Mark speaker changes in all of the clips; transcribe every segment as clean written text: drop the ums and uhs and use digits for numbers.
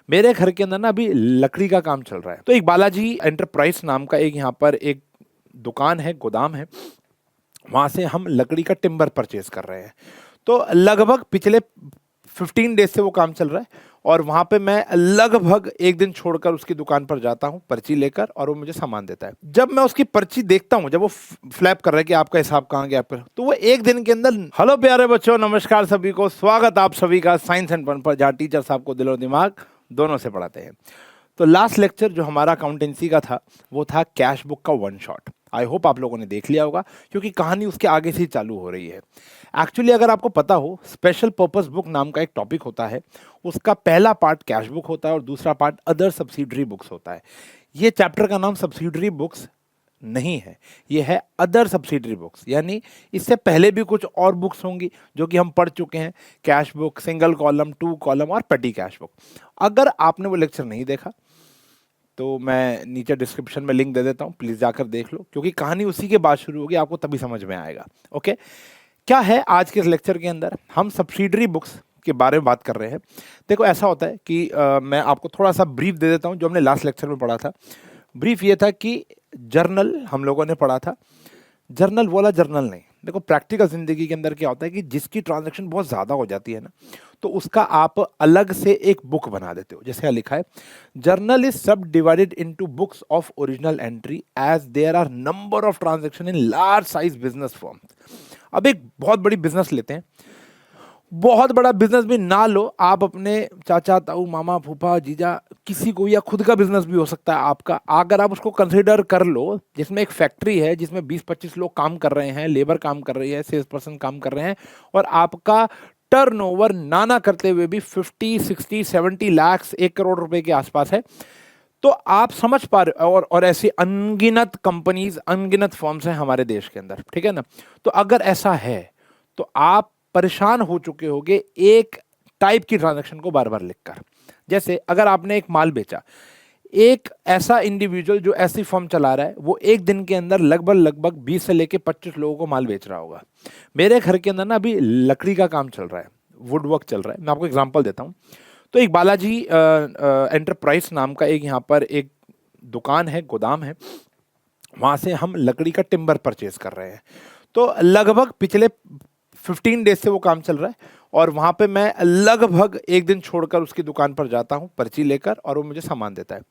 Speaker 1: मेरे घर के अंदर ना अभी लकड़ी का काम चल रहा है। तो एक बालाजी एंटरप्राइज नाम का एक यहाँ पर एक दुकान है, गोदाम है। वहां से हम लकड़ी का टिम्बर परचेज कर रहे हैं। तो लगभग पिछले 15 डेज से वो काम चल रहा है और वहां पे मैं लगभग एक दिन छोड़कर उसकी दुकान पर जाता हूं पर्ची लेकर, और वो मुझे सामान देता है। जब मैं उसकी पर्ची देखता हूं, जब वो फ्लैप कर रहा है कि आपका हिसाब कहाँ गया पर, तो वो एक दिन के अंदर, हेलो प्यारे बच्चों, नमस्कार सभी को, स्वागत आप सभी का साइंस एंड फन पर, जहाँ टीचर साहब को दिलो दिमाग दोनों से पढ़ाते हैं। तो लास्ट लेक्चर जो हमारा अकाउंटेंसी का था वो था कैश बुक का वन शॉट। आई होप आप लोगों ने देख लिया होगा, क्योंकि कहानी उसके आगे से ही चालू हो रही है। एक्चुअली अगर आपको पता हो, स्पेशल पर्पस बुक नाम का एक टॉपिक होता है, उसका पहला पार्ट कैश बुक होता है और दूसरा पार्ट अदर सब्सिडरी बुक्स होता है। ये चैप्टर का नाम सब्सिडरी बुक्स नहीं है, ये है अदर सब्सिडरी बुक्स, यानी इससे पहले भी कुछ और बुक्स होंगी जो कि हम पढ़ चुके हैं। Cash book, single column, 2 column और पेटी कैश बुक। अगर आपने वो लेक्चर नहीं देखा तो मैं नीचे डिस्क्रिप्शन में लिंक दे देता हूँ, प्लीज़ जाकर देख लो, क्योंकि कहानी उसी के बाद शुरू होगी, आपको तभी समझ में आएगा। ओके, क्या है आज के इस लेक्चर के अंदर, हम सब्सिडरी बुक्स के बारे में बात कर रहे हैं। देखो ऐसा होता है कि मैं आपको थोड़ा सा ब्रीफ दे देता हूँ जो हमने लास्ट लेक्चर में पढ़ा था। ब्रीफ ये था कि जर्नल हम लोगों ने पढ़ा था। जर्नल वाला जर्नल नहीं, देखो प्रैक्टिकल जिंदगी के अंदर क्या होता है कि जिसकी ट्रांजैक्शन बहुत ज़्यादा हो जाती है ना, तो उसका आप अलग से एक बुक बना देते हो। जैसे यहाँ लिखा है, journal is subdivided into books of original entry as there are number of transaction in large size business firms. अब एक बहुत बड़ी बिजनेस लेते हैं, बहुत बड़ा बिजनेस भी ना लो आप, अपने चाचा ताऊ मामा फूफा जीजा किसी को, या खुद का बिजनेस भी हो सकता है आपका, अगर आप उसको कंसिडर कर लो, जिसमें एक फैक्ट्री है जिसमें 20-25 लोग काम कर रहे हैं, लेबर काम कर रही है, सेल्स पर्सन काम कर रहे हैं, और आपका टर्नओवर ना करते हुए भी 50, 60, 70 लाख, 1 करोड़ रुपए के आसपास है, तो आप समझ पा रहे हो। और ऐसी अनगिनत कंपनीज, अनगिनत फर्म्स हैं हमारे देश के अंदर, ठीक है ना। तो अगर ऐसा है तो आप परेशान हो चुके होंगे एक टाइप की ट्रांजैक्शन को बार बार लिखकर। जैसे अगर आपने एक माल बेचा, एक ऐसा इंडिविजुअल जो ऐसी फर्म चला रहा है, वो एक दिन के अंदर लगभग 20 से लेके 25 लोगों को माल बेच रहा होगा। मेरे घर के अंदर ना अभी लकड़ी का काम चल रहा है, वुड वर्क चल रहा है। मैं आपको एग्जांपल देता हूँ। तो एक बालाजी एंटरप्राइज नाम का एक यहाँ पर एक दुकान है, गोदाम है। वहाँ से हम लकड़ी का टिम्बर परचेज कर रहे हैं। तो लगभग पिछले 15 डेज से वो काम चल रहा है और वहाँ पे मैं लगभग एक दिन छोड़कर उसकी दुकान पर जाता हूँ पर्ची लेकर, और वो मुझे सामान देता है।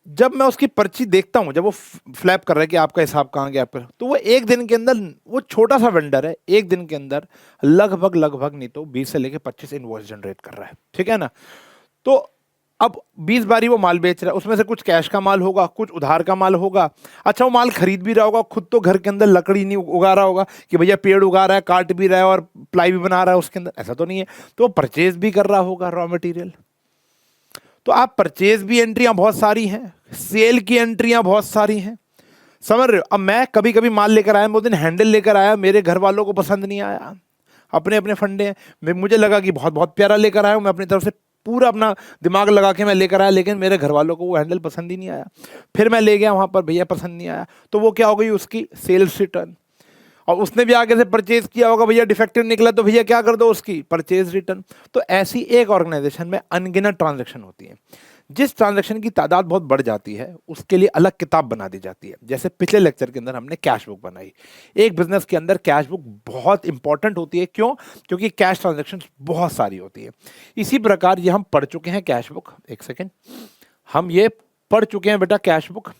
Speaker 1: जब मैं उसकी पर्ची देखता हूँ, जब वो फ्लैप कर रहा है कि आपका हिसाब कहाँ गया पर, तो वो एक दिन के अंदर, वो छोटा सा वेंडर है, एक दिन के अंदर लगभग नहीं तो 20 से लेके 25 इनवॉइस जनरेट कर रहा है, ठीक है ना। तो अब 20 बारी वो माल बेच रहा है, उसमें से कुछ कैश का माल होगा, कुछ उधार का माल होगा। अच्छा, वो माल खरीद भी रहा होगा, खुद तो घर के अंदर लकड़ी नहीं उगा रहा होगा कि भैया पेड़ उगा रहा है, काट भी रहा है और प्लाई भी बना रहा है उसके अंदर, ऐसा तो नहीं है। तो वो परचेज भी कर रहा होगा रॉ मटेरियल। तो आप परचेज भी एंट्रियां बहुत सारी हैं, सेल की एंट्रियां बहुत सारी हैं, समझ रहे हो। अब मैं कभी कभी माल लेकर आया, मैं उस दिन हैंडल लेकर आया, मेरे घर वालों को पसंद नहीं आया, अपने अपने फंडे हैं, मुझे लगा कि बहुत बहुत प्यारा लेकर आया हूं, मैं अपनी तरफ से पूरा अपना दिमाग लगा के मैं लेकर आया, लेकिन मेरे घर वालों को वो हैंडल पसंद ही नहीं आया। फिर मैं ले गया वहां पर, भैया पसंद नहीं आया, तो वो क्या हो गई, उसकी सेल्स रिटर्न। और उसने भी आगे से परचेज किया होगा, भैया डिफेक्टिव निकला तो भैया क्या कर दो, उसकी परचेज रिटर्न। तो ऐसी एक ऑर्गेनाइजेशन में अनगिनत ट्रांजैक्शन होती है। जिस ट्रांजैक्शन की तादाद बहुत बढ़ जाती है उसके लिए अलग किताब बना दी जाती है। जैसे पिछले लेक्चर के अंदर हमने कैश बुक बनाई। एक बिजनेस के अंदर कैश बुक बहुत इंपॉर्टेंट होती है, क्यों? क्योंकि कैश ट्रांजैक्शन बहुत सारी होती है। इसी प्रकार ये हम पढ़ चुके हैं कैश बुक, एक सेकेंड, हम ये पढ़ चुके हैं बेटा कैश बुक।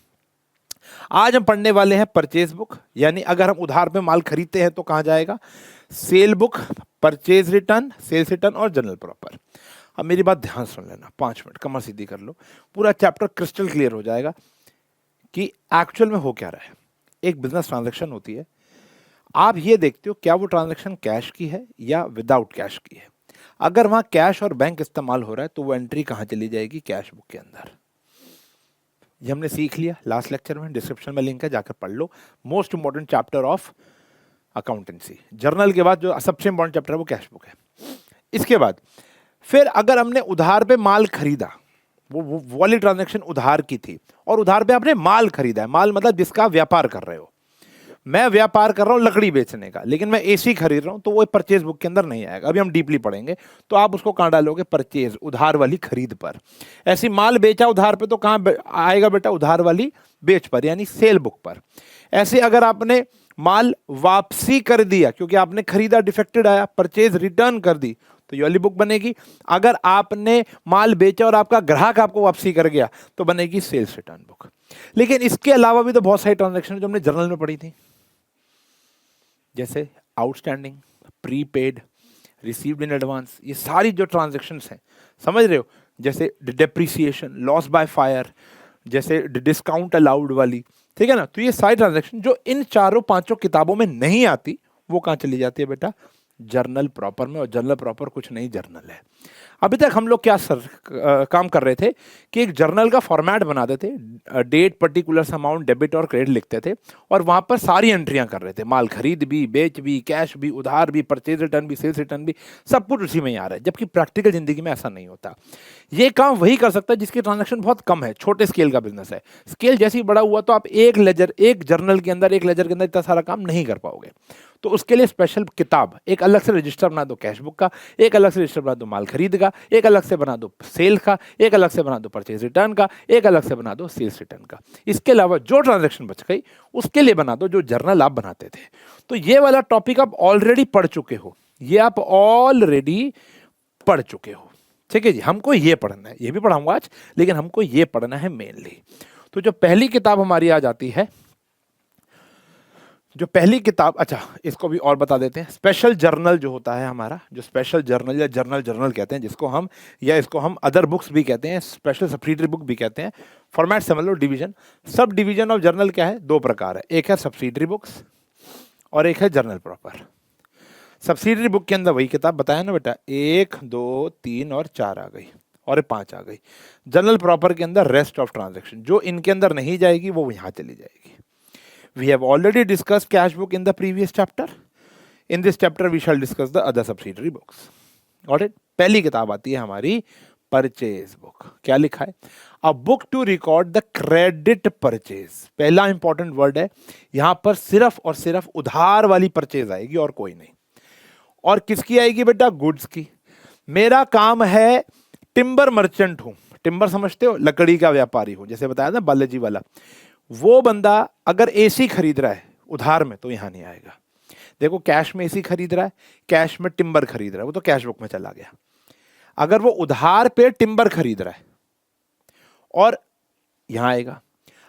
Speaker 1: आज हम पढ़ने वाले हैं परचेज बुक, यानी अगर हम उधार पे माल खरीदते हैं तो कहाँ जाएगा, sale book, purchase return, sales return और जनरल प्रॉपर। अब मेरी बात ध्यान सुन लेना, 5 मिनट कमर सीधी कर लो, पूरा चैप्टर क्रिस्टल क्लियर हो जाएगा कि एक्चुअल में हो क्या रहा है। एक बिजनेस ट्रांजैक्शन होती है, आप ये देखते हो क्या वो ट्रांजैक्शन कैश की है या विदाउट कैश की है। अगर वहां कैश और बैंक इस्तेमाल हो रहा है तो वो एंट्री कहाँ चली जाएगी, कैश बुक के अंदर। ये हमने सीख लिया लास्ट लेक्चर में, डिस्क्रिप्शन में लिंक है, जाकर पढ़ लो। Most important chapter of accountancy. Journal के बाद जो सबसे इंपॉर्टेंट चैप्टर है वो कैश बुक है। इसके बाद फिर अगर हमने उधार पे माल खरीदा, वो वाली ट्रांजैक्शन उधार की थी, और उधार पे आपने माल खरीदा है, माल मतलब जिसका व्यापार कर रहे हो, मैं व्यापार कर रहा हूं लकड़ी बेचने का, लेकिन मैं एसी खरीद रहा हूं, तो वो परचेज बुक के अंदर नहीं आएगा। अभी हम डीपली पढ़ेंगे, तो आप उसको कहां डालोगे? परचेज, उधार वाली खरीद पर। ऐसी माल बेचा उधार पे तो कहां आएगा बेटा? उधार वाली बेच पर, यानी सेल बुक पर। ऐसे अगर आपने माल वापसी कर दिया क्योंकि आपने खरीदा डिफेक्टेड आया, परचेज रिटर्न कर दी, तो ये वाली बुक बनेगी। अगर आपने माल बेचा और आपका ग्राहक आपको वापसी कर गया, तो बनेगी सेल्स रिटर्न बुक। लेकिन इसके अलावा भी तो बहुत सारी ट्रांजैक्शन जो हमने जर्नल में पढ़ी थी, जैसे outstanding, prepaid, received in advance, ये सारी जो ट्रांजैक्शंस हैं, समझ रहे हो? जैसे डेप्रिसिएशन, लॉस बाय फायर, जैसे डिस्काउंट अलाउड वाली, ठीक है ना? तो ये सारी ट्रांजैक्शन जो इन चारों पांचों किताबों में नहीं आती, वो कहां चली जाती है बेटा? जर्नल प्रॉपर में। और जर्नल प्रॉपर कुछ नहीं जर्नल है। अभी तक हम लोग क्या काम कर रहे थे कि एक जर्नल का फॉर्मेट बनाते थे, डेट, पर्टिकुलर अमाउंट, डेबिट और क्रेडिट लिखते थे, और वहां पर सारी एंट्रियां कर रहे थे, माल खरीद भी, बेच भी, कैश भी, उधार भी, परचेज रिटर्न भी, सेल्स रिटर्न भी, सब कुछ उसी में ही आ रहा है। जबकि प्रैक्टिकल जिंदगी में ऐसा नहीं होता। ये काम वही कर सकता है जिसकी ट्रांजेक्शन बहुत कम है, छोटे स्केल का बिजनेस है। स्केल जैसे ही बड़ा हुआ तो आप एक जर्नल के अंदर, एक लेजर के अंदर इतना सारा काम नहीं कर पाओगे। तो उसके लिए स्पेशल किताब, एक अलग से रजिस्टर बना दो कैश बुक का, एक अलग से रजिस्टर बना दो माल खरीद का, एक अलग से बना दो सेल का, एक अलग से बना दो परचेज रिटर्न का, एक अलग से बना दो सेल्स रिटर्न का। इसके अलावा जो ट्रांजैक्शन बच गई उसके लिए बना दो जो जर्नल आप बनाते थे। तो ये वाला टॉपिक आप ऑलरेडी पढ़ चुके हो, ये आप ऑलरेडी पढ़ चुके हो, ठीक है जी। हमको ये पढ़ना है, ये भी पढ़ाऊंगा आज, लेकिन हमको ये पढ़ना है मेनली। तो जो पहली किताब हमारी आ जाती है, जो पहली किताब, अच्छा इसको भी और बता देते हैं। स्पेशल जर्नल जो होता है हमारा, जो स्पेशल जर्नल या जर्नल कहते हैं, जिसको हम, या इसको हम अदर बुक्स भी कहते हैं, स्पेशल सब्सिडरी बुक भी कहते हैं। फॉर्मेट समझ लो, division. Subdivision of journal क्या है? दो प्रकार है, एक है सब्सिडरी बुक्स और एक है जर्नल प्रॉपर। सब्सिडरी बुक के अंदर वही किताब बताया ना बेटा, 1, 2, 3 और 4 आ गई, और 5 आ गई। जर्नल प्रॉपर के अंदर रेस्ट ऑफ ट्रांजेक्शन, जो इनके अंदर नहीं जाएगी वो यहाँ चली जाएगी। We have already discussed cash book in the previous chapter. In this chapter we shall discuss the other subsidiary books. Got it? पहली किताब आती है हमारी परचेज बुक। क्या लिखा है? A book to record the credit purchase. पहला important word है यहां पर, सिर्फ और सिर्फ उधार वाली परचेज आएगी और कोई नहीं। और किसकी आएगी बेटा? गुड्स की। मेरा काम है, टिम्बर मर्चेंट हूं, टिम्बर समझते हो, लकड़ी का व्यापारी हूं, जैसे बताया ना बालाजी वाला। वो बंदा अगर एसी खरीद रहा है उधार में, तो यहां नहीं आएगा। देखो, कैश में एसी खरीद रहा है, कैश में टिम्बर खरीद रहा है, वो तो कैश बुक में चला गया। अगर वो उधार पे टिम्बर खरीद रहा है और यहां आएगा,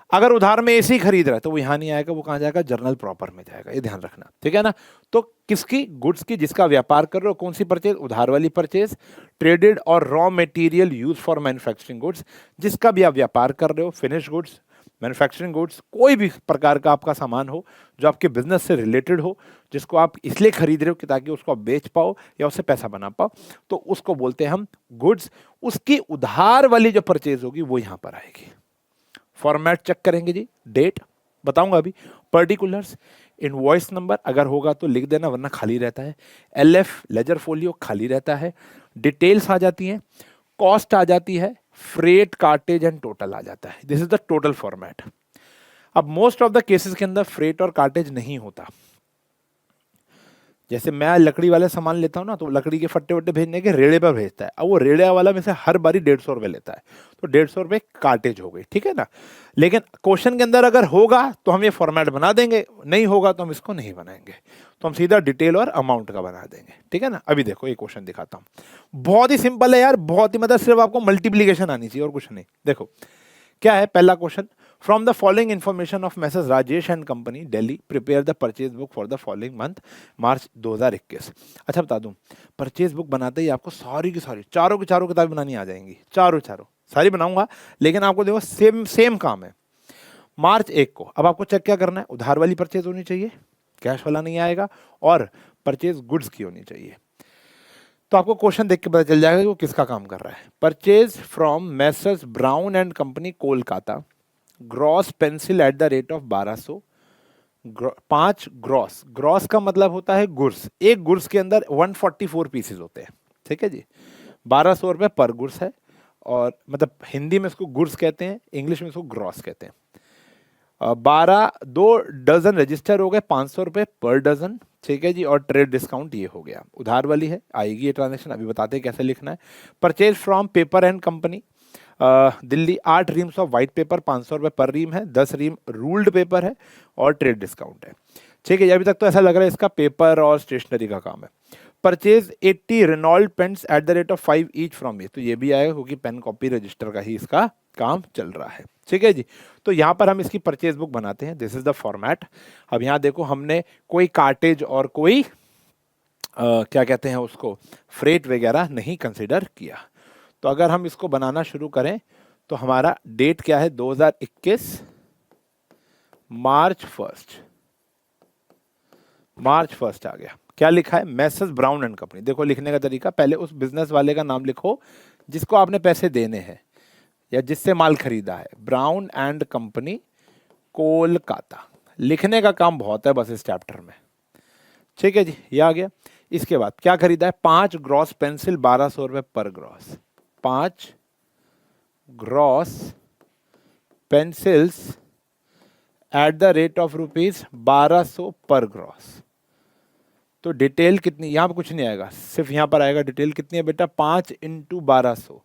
Speaker 1: अगर उधार में एसी खरीद रहा है तो वो यहां नहीं आएगा, वो कहां जाएगा? जर्नल प्रॉपर में जाएगा। ये ध्यान रखना, ठीक है ना? तो किसकी? गुड्स की, जिसका व्यापार कर रहे हो। कौन सी परचेज? उधार वाली परचेज। ट्रेडेड और raw material use for manufacturing goods, जिसका भी आप व्यापार कर रहे हो, फिनिश गुड्स, मैन्युफैक्चरिंग गुड्स, कोई भी प्रकार का आपका सामान हो जो आपके बिजनेस से रिलेटेड हो, जिसको आप इसलिए खरीद रहे हो कि ताकि उसको आप बेच पाओ या उससे पैसा बना पाओ, तो उसको बोलते हैं हम गुड्स। उसकी उधार वाली जो परचेज होगी वो यहां पर आएगी। फॉर्मेट चेक करेंगे जी, डेट बताऊंगा अभी, पर्टिकुलर्स, इनवॉइस नंबर अगर होगा तो लिख देना, वरना खाली रहता है। एलएफ लेजर फोलियो खाली रहता है। डिटेल्स आ जाती हैं, कॉस्ट आ जाती है, फ्रेट, कार्टेज एंड टोटल आ जाता है। This is the total format. अब मोस्ट ऑफ द केसेस के अंदर फ्रेट और कार्टेज नहीं होता। जैसे मैं लकड़ी वाले सामान लेता हूँ ना, तो लकड़ी के फट्टे वट्टे भेजने के रेड़े पर भेजता है। अब वो रेड़े वाला में से हर बारी 150 रुपये लेता है, तो 150 रुपये कार्टेज हो गई, ठीक है ना? लेकिन क्वेश्चन के अंदर अगर होगा तो हम ये फॉर्मेट बना देंगे, नहीं होगा तो हम इसको नहीं बनाएंगे, तो हम सीधा डिटेल और अमाउंट का बना देंगे, ठीक है ना? अभी देखो ये क्वेश्चन दिखाता हूँ, बहुत ही सिंपल है यार, बहुत ही, मतलब सिर्फ आपको मल्टीप्लीकेशन आनी चाहिए और कुछ नहीं। देखो क्या है पहला question, from the following information of messrs Rajesh and company Delhi prepare the purchase book for the following month March 2021। अच्छा बता दूं, परचेज बुक बनाते ही आपको सारी की सारी, चारों की चारों किताबें बनानी आ जाएंगी, चारों सारी बनाऊंगा, लेकिन आपको देखो सेम काम है। मार्च 1 को अब आपको चेक क्या करना है? उधार वाली परचेज होनी चाहिए, कैश वाला नहीं आएगा, और परचेज गुड्स की होनी चाहिए। तो आपको क्वेश्चन देख के पता चल जाएगा कि वो किसका काम कर रहा है। Purchase from Messrs brown and company Kolkata, gross pencil eight the rate of 1200। 5 gross का मतलब होता है गुड्स, एक गुड्स के अंदर 144 पीसेज होते हैं, ठीक है जी। 1200 रुपये पर गुड्स है, और मतलब हिंदी में इसको गुड्स कहते हैं, इंग्लिश में इसको ग्रॉस कहते हैं। 12 2 डजन रजिस्टर हो गए, 500 रुपये पर डजन, ठीक है जी। और ट्रेड डिस्काउंट ये हो गया, उधार वाली है, आएगी ये ट्रांजेक्शन, अभी बताते हैं कैसे लिखना है। Purchase from paper and company Delhi, 8 reams of white paper, 500 रुपये पर रीम है, 10 रीम रूल्ड पेपर है और ट्रेड डिस्काउंट है, ठीक है। अभी तक तो ऐसा लग रहा है इसका पेपर और स्टेशनरी का काम है। Purchase 80 Reynold pens at the rate of 5 each from ये, तो ये भी आएगा क्योंकि पेन कॉपी रजिस्टर का ही इसका काम चल रहा है, ठीक है जी। तो यहाँ पर हम इसकी परचेज बुक बनाते हैं, दिस इज द फॉर्मेट। अब यहाँ देखो हमने कोई कार्टेज और कोई क्या कहते हैं उसको, फ्रेट वगैरह नहीं कंसिडर किया। तो अगर हम इसको बनाना शुरू करें तो हमारा डेट क्या है, 2021 मार्च 1 आ गया। क्या लिखा है, मैसेज ब्राउन एंड कंपनी। देखो लिखने का तरीका, पहले उस बिजनेस वाले का नाम लिखो जिसको आपने पैसे देने हैं या जिससे माल खरीदा है, ब्राउन एंड कंपनी कोलकाता। लिखने का काम बहुत है बस इस चैप्टर में, ठीक है जी, ये आ गया। इसके बाद क्या खरीदा है, 5 ग्रॉस पेंसिल 1200 रुपये पर gross, 5 gross pencils eight the rate of rupees 1200 पर ग्रॉस। तो डिटेल कितनी, यहाँ पर कुछ नहीं आएगा, सिर्फ यहाँ पर आएगा डिटेल कितनी है बेटा, 5 इंटू 1200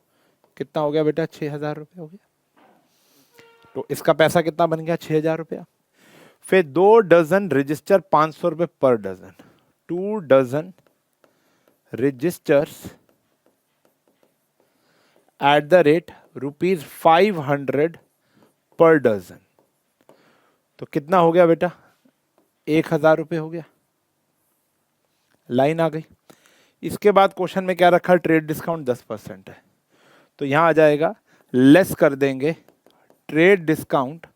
Speaker 1: कितना हो गया बेटा, 6000 रुपये हो गया। तो इसका पैसा कितना बन गया, 6000 रुपया। फिर 2 डजन रजिस्टर 500 रुपये per dozen, 2 dozen registers at the rate rupees 500 per dozen. तो कितना हो गया बेटा, 1000 रुपये हो गया, लाइन आ गई। इसके बाद क्वेश्चन में क्या रखा, ट्रेड डिस्काउंट 10% है, तो यहां आ जाएगा लेस कर देंगे trade discount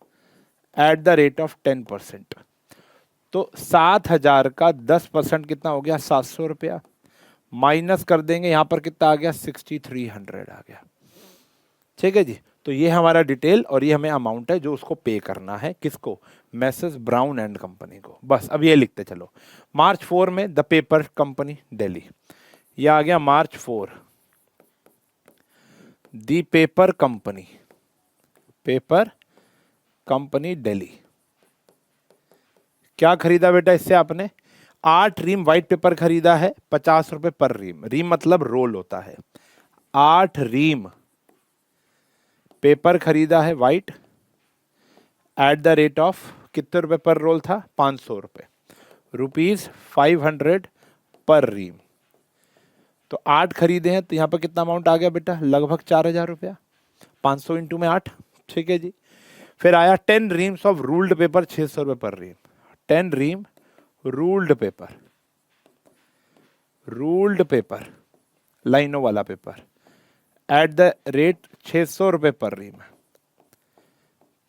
Speaker 1: at the rate of 10%। तो 7000 का 10% कितना हो गया, 700 रुपया, माइनस कर देंगे यहां पर कितना आ गया, 6300 आ गया, ठीक है जी। तो ये हमारा डिटेल और ये हमें अमाउंट है जो उसको पे करना है, किसको, मैसेज ब्राउन एंड कंपनी को। बस अब ये लिखते चलो। मार्च 4 में द पेपर कंपनी दिल्ली, ये आ गया मार्च 4, द पेपर कंपनी दिल्ली। क्या खरीदा बेटा इससे आपने, 8 रीम व्हाइट पेपर खरीदा है, 50 रुपये पर रीम, रीम मतलब रोल होता है। 8 रीम पेपर खरीदा है white eight the rate of, कितने रुपए पर रोल था, 500 रुपये, रुपीज 500 पर रीम। तो 8 खरीदे हैं तो यहाँ पर कितना अमाउंट आ गया बेटा, लगभग 4000 रुपया, 500 इंटू में 8, ठीक है जी। फिर आया 10 रीम्स ऑफ रूल्ड पेपर 600 रुपये पर रीम, 10 रीम रूल्ड पेपर लाइनों वाला पेपर एट द रेट 600 रुपये पर रीम।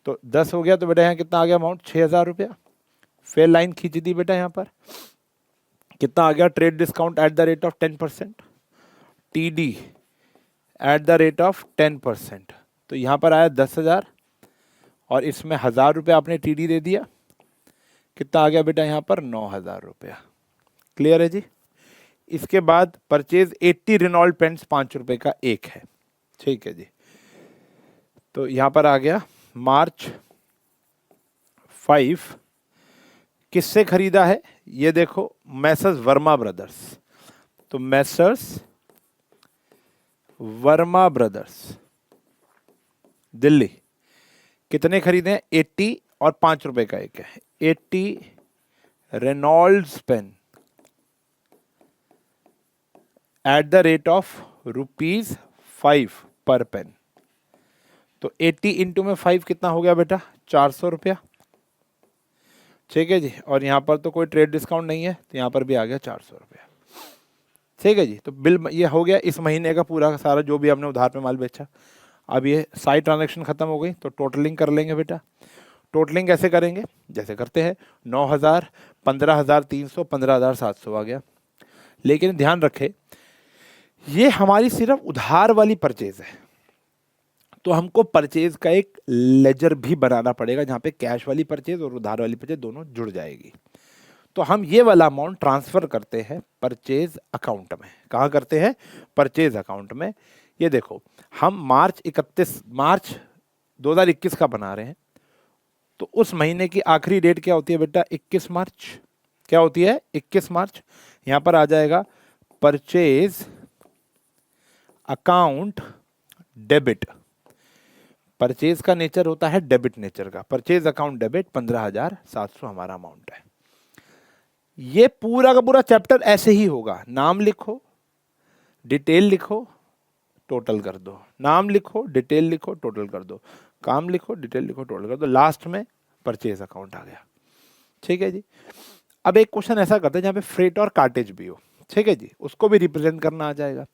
Speaker 1: तो 10 हो गया, तो बेटा यहाँ कितना आ गया अमाउंट, 6000 रुपया। फिर लाइन खींच दी बेटा, यहाँ पर कितना आ गया, trade discount at the rate of 10%, TD eight the rate of 10%। तो यहाँ पर आया 10,000 और इसमें 1000 रुपये आपने टीडी दे दिया, कितना आ गया बेटा यहाँ पर, 9000 रुपया। क्लियर है जी। इसके बाद परचेज 80 रेनॉल्ड पेंट्स 5 रुपए का एक है, ठीक है जी। तो यहाँ पर आ गया मार्च 5, किससे खरीदा है, ये देखो मैसर्स वर्मा ब्रदर्स। तो मैसर्स वर्मा ब्रदर्स दिल्ली, कितने खरीदे हैं, 80 और 5 रुपए का एक है, 80 Reynolds pen eight the rate of ₹5 पर पेन। तो 80 इंटू में 5 कितना हो गया बेटा, 400 रुपया, ठीक है जी। और यहाँ पर तो कोई ट्रेड डिस्काउंट नहीं है तो यहाँ पर भी आ गया 400 रुपया, ठीक है जी। तो बिल ये हो गया इस महीने का पूरा का सारा जो भी हमने उधार पे माल बेचा। अब ये सारी ट्रांजैक्शन खत्म हो गई तो टोटलिंग कर लेंगे बेटा। टोटलिंग कैसे करेंगे, जैसे करते हैं 9000, 15300, 15700 आ गया। लेकिन ध्यान रखें ये हमारी सिर्फ उधार वाली परचेज है, तो हमको परचेज का एक लेजर भी बनाना पड़ेगा जहाँ पे कैश वाली परचेज और उधार वाली परचेज दोनों जुड़ जाएगी। तो हम ये वाला अमाउंट ट्रांसफर करते हैं परचेज अकाउंट में। कहाँ करते हैं, परचेज अकाउंट में। ये देखो हम मार्च 2021 का बना रहे हैं, तो उस महीने की आखिरी डेट क्या होती है बेटा? 21 मार्च। क्या होती है? 21 मार्च। यहां पर आ जाएगा परचेज अकाउंट डेबिट। परचेज का नेचर होता है डेबिट नेचर का। परचेज अकाउंट डेबिट 15,700 हमारा अमाउंट है। ये पूरा का पूरा चैप्टर ऐसे ही होगा। नाम लिखो, डिटेल लिखो, टोटल कर दो। नाम लिखो, डिटेल लिखो, टोटल कर दो। काम लिखो, डिटेल लिखो, टोटल कर दो। लास्ट में परचेज अकाउंट आ गया। ठीक है जी। अब एक क्वेश्चन ऐसा करते हैं जहां पे फ्रेट और कार्टेज भी हो। ठीक है जी, उसको भी रिप्रेजेंट करना आ जाएगा।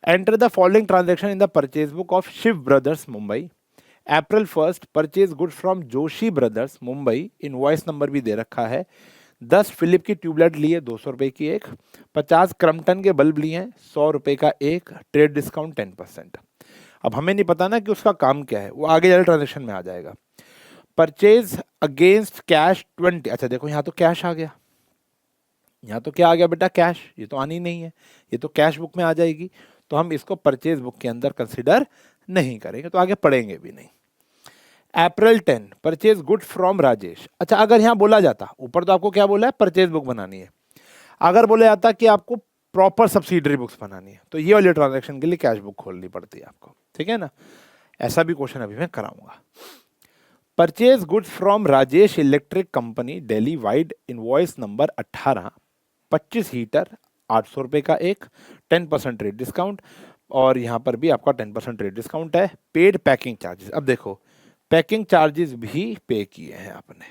Speaker 1: Enter the following transaction in the purchase book of Shiv brothers Mumbai. April 1 purchase goods from Joshi brothers Mumbai. Invoice number भी दे रखा है। 10 फिलिप की ट्यूबलाइट ली है 200 रुपए की एक। 50 क्रम्पटन के बल्ब लिए हैं 100 रुपए का एक। Trade discount 10%। अब हमें नहीं पता ना कि उसका काम क्या है, वो आगे जाकर ट्रांजेक्शन में आ जाएगा। Purchase against cash 20। अच्छा देखो यहाँ तो कैश आ गया। यहाँ तो क्या आ गया बेटा? कैश। ये तो आनी नहीं है, ये तो कैश बुक में आ जाएगी। तो हम इसको परचेज बुक के अंदर कंसिडर नहीं करेंगे, तो आगे पढ़ेंगे भी नहीं। अप्रैल 10 परचेज गुड फ्रॉम राजेश। अच्छा अगर यहाँ बोला जाता, ऊपर तो आपको क्या बोला है? परचेज बुक बनानी है। अगर बोला जाता कि आपको प्रॉपर सब्सिडरी बुक्स बनानी है, तो ये वाले ट्रांजैक्शन के लिए कैश बुक खोलनी पड़ती है आपको। ठीक है ना? ऐसा भी क्वेश्चन अभी मैं कराऊंगा। Purchase goods from Rajesh electric company Delhi wide. Invoice number 18। 25 heater 800 रुपए का एक। 10% रेट डिस्काउंट। और यहाँ पर भी आपका 10% रेट डिस्काउंट है। Paid packing charges. अब देखो पैकिंग चार्जेस भी पे किए हैं आपने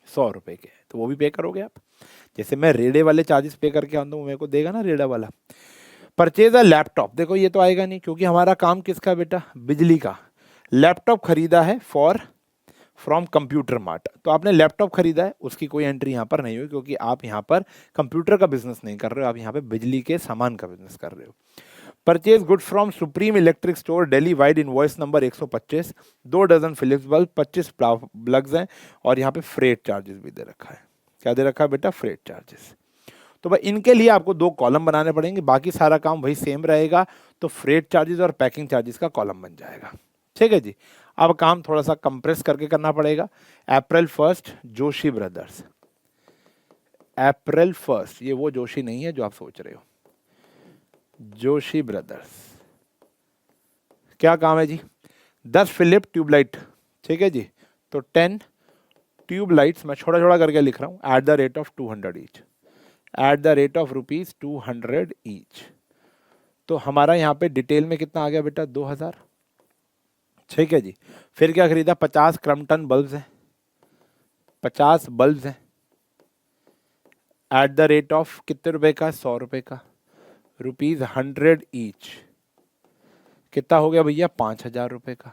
Speaker 1: 100 रुपए के, तो वो भी पे करोगे आप। जैसे मैं रेडे वाले चार्जेस पे करके आता हूँ, मेरे को देगा ना रेडा वाला। Purchase a laptop. देखो ये तो आएगा नहीं, क्योंकि हमारा काम किसका है बेटा? बिजली का। लैपटॉप खरीदा है फॉर फ्रॉम कंप्यूटर मार्ट। तो आपने लैपटॉप खरीदा है, उसकी कोई एंट्री यहाँ पर नहीं हुई, क्योंकि आप यहाँ पर कंप्यूटर का बिजनेस नहीं कर रहे हो, आप यहाँ पे बिजली के सामान का बिजनेस कर रहे हो। Purchase good from supreme electric store Delhi wide. Invoice number 125। 2 dozen Philips bulb 25 plugs हैं। और यहाँ पे फ्रेट चार्जेस भी दे रखा है। क्या दे रखा है बेटा? Freight charges. तो भाई इनके लिए आपको 2 कॉलम बनाने पड़ेंगे, बाकी सारा काम वही सेम रहेगा। तो फ्रेट चार्जेस और पैकिंग चार्जेस का कॉलम बन जाएगा। ठीक है जी। अब काम थोड़ा सा कंप्रेस करके करना पड़ेगा। अप्रैल 1 जोशी ब्रदर्स। अप्रैल 1 ये वो जोशी नहीं है जो आप सोच रहे हो, जोशी ब्रदर्स। क्या काम है जी? 10 फिलिप ट्यूबलाइट। ठीक है जी। तो 10 ट्यूबलाइट्स मैं छोटा छोटा करके लिख रहा हूं, eight the rate of 200 each. Eight the rate of ₹200 each. तो हमारा यहाँ पे डिटेल में कितना आ गया बेटा? 2000। ठीक है जी। फिर क्या खरीदा? 50 क्रम्पटन बल्ब्स हैं। 50 बल्ब्स हैं एट द रेट ऑफ कितने रुपए का? 100 रुपए का। ₹100 ईच। कितना हो गया भैया? 5000 रुपए का।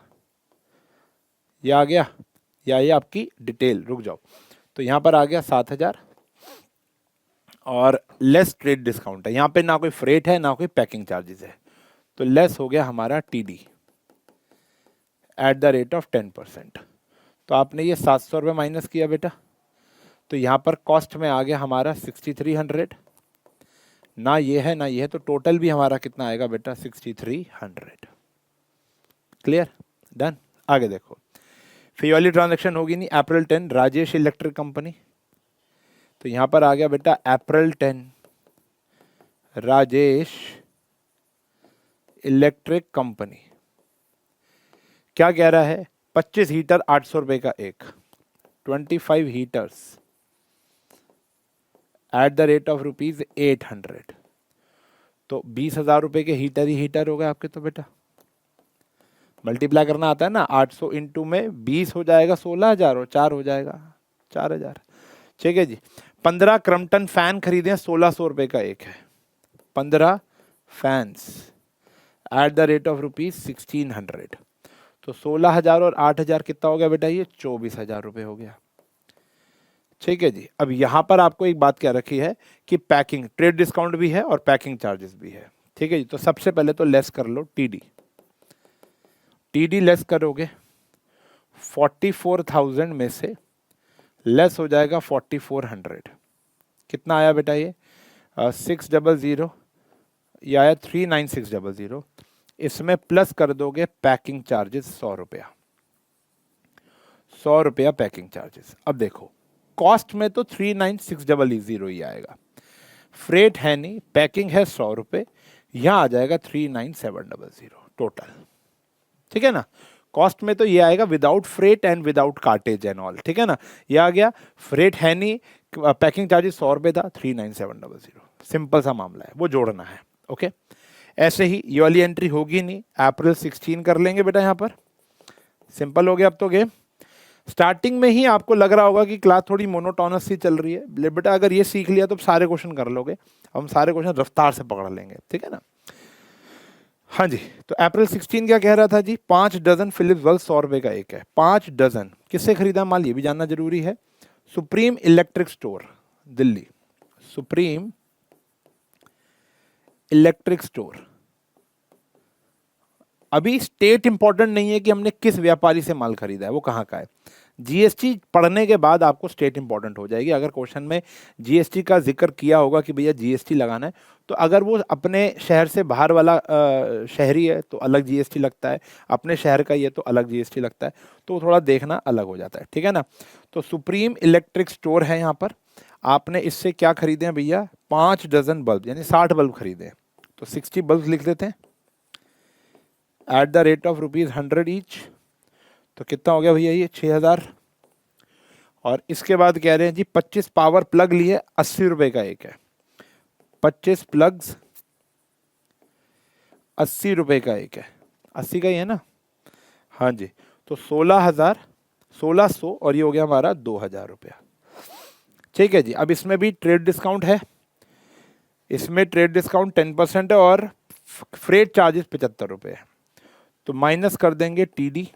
Speaker 1: ये आ गया, या ये आपकी डिटेल। रुक जाओ, तो यहाँ पर आ गया 7000 और लेस ट्रेड डिस्काउंट है। यहाँ पे ना कोई फ्रेट है ना कोई पैकिंग चार्जेस है, तो लेस हो गया हमारा TD eight the rate of 10%। तो आपने ये 700 रुपये माइनस किया बेटा, तो यहाँ पर कॉस्ट में आ गया हमारा 6300। ना ये है ना ये है, तो टोटल भी हमारा कितना आएगा बेटा? 6300। क्लियर? डन। आगे देखो, फिर ये वाली ट्रांजेक्शन होगी नहीं। अप्रैल 10 राजेश इलेक्ट्रिक कंपनी। तो यहाँ पर आ गया बेटा अप्रैल 10 राजेश इलेक्ट्रिक कंपनी। क्या कह रहा है? 25 हीटर 800 रुपए का एक। 25 heaters eight the rate of ₹800। तो 20,000 रुपए के हीटर ही हीटर हो गए आपके। तो बेटा मल्टीप्लाई करना आता है ना, 800 इंटू में 20 हो जाएगा 16,000 और 4 हो जाएगा 4,000। ठीक है जी। 15 क्रम्पटन फैन खरीदे हैं, 1600 रुपए का एक है। 15 fans eight the rate of ₹1600। तो 16,000 और 8,000 कितना हो गया बेटा? ये 24,000 रुपये हो गया। ठीक है जी। अब यहाँ पर आपको एक बात क्या रखी है कि पैकिंग ट्रेड डिस्काउंट भी है और पैकिंग चार्जेस भी है। ठीक है जी। तो सबसे पहले तो लेस कर लो टीडी। टीडी लेस करोगे 44,000 में से लेस हो जाएगा 4400। कितना आया बेटा? ये 600 ये आया 39600। इसमें प्लस कर दोगे पैकिंग चार्जेस 100 रुपया। 100 रुपया पैकिंग चार्जेस। अब देखो कॉस्ट में तो 39600 ही आएगा, फ्रेट है नहीं, पैकिंग है 100 रुपये, यहाँ आ जाएगा 39700 टोटल। ठीक है ना, कॉस्ट में तो ये आएगा without freight and without cartage and all. ठीक है ना, ये आ गया, फ्रेट है नहीं, पैकिंग चार्जेस 100 रुपये था, 39700, सिंपल सा मामला है, वो जोड़ना है। ओके, ऐसे ही ये वाली एंट्री होगी नहीं, अप्रैल 16 कर लेंगे बेटा, यहाँ पर सिंपल हो गया। अब तो गेम स्टार्टिंग में ही आपको लग रहा होगा कि क्लास थोड़ी मोनोटोनस सी चल रही है, बेटा अगर ये सीख लिया तो सारे क्वेश्चन कर लोगे, हम सारे क्वेश्चन रफ्तार से पकड़ लेंगे। ठीक है ना, हाँ जी। तो अप्रैल 16 क्या कह रहा था जी, 5 डजन फिलिप्स बल्ब 100 रुपये का एक है, 5 डजन किससे खरीदा माल, ये भी जानना जरूरी है। Supreme electric store Delhi, supreme electric store. अभी स्टेट इंपॉर्टेंट नहीं है कि हमने किस व्यापारी से माल खरीदा है, वो कहाँ का है। जीएसटी पढ़ने के बाद आपको स्टेट इंपॉर्टेंट हो जाएगी। अगर क्वेश्चन में जीएसटी का जिक्र किया होगा कि भैया जीएसटी लगाना है, तो अगर वो अपने शहर से बाहर वाला शहरी है तो अलग जीएसटी लगता है, अपने शहर का ये तो अलग जीएसटी लगता है, तो थोड़ा देखना अलग हो जाता है। ठीक है ना, तो सुप्रीम इलेक्ट्रिक स्टोर है यहाँ पर, आपने इससे क्या खरीदे हैं भैया, 5 डजन बल्ब, यानी 60 बल्ब खरीदे हैं। तो 60 बल्ब लिख देते हैं eight the rate of ₹100 each, तो कितना हो गया भैया ये 6000। और इसके बाद कह रहे हैं जी 25 पावर प्लग लिए, 80 रुपए का एक है, 25 प्लग्स 80 रुपए का एक है, 80 का ही है ना, हाँ जी। तो 1600 और ये हो गया हमारा 2000 रुपया। ठीक है जी, अब इसमें भी ट्रेड डिस्काउंट है, इसमें ट्रेड डिस्काउंट 10% है और फ्रेट चार्जेस 75 रुपये है, तो माइनस कर देंगे टीडी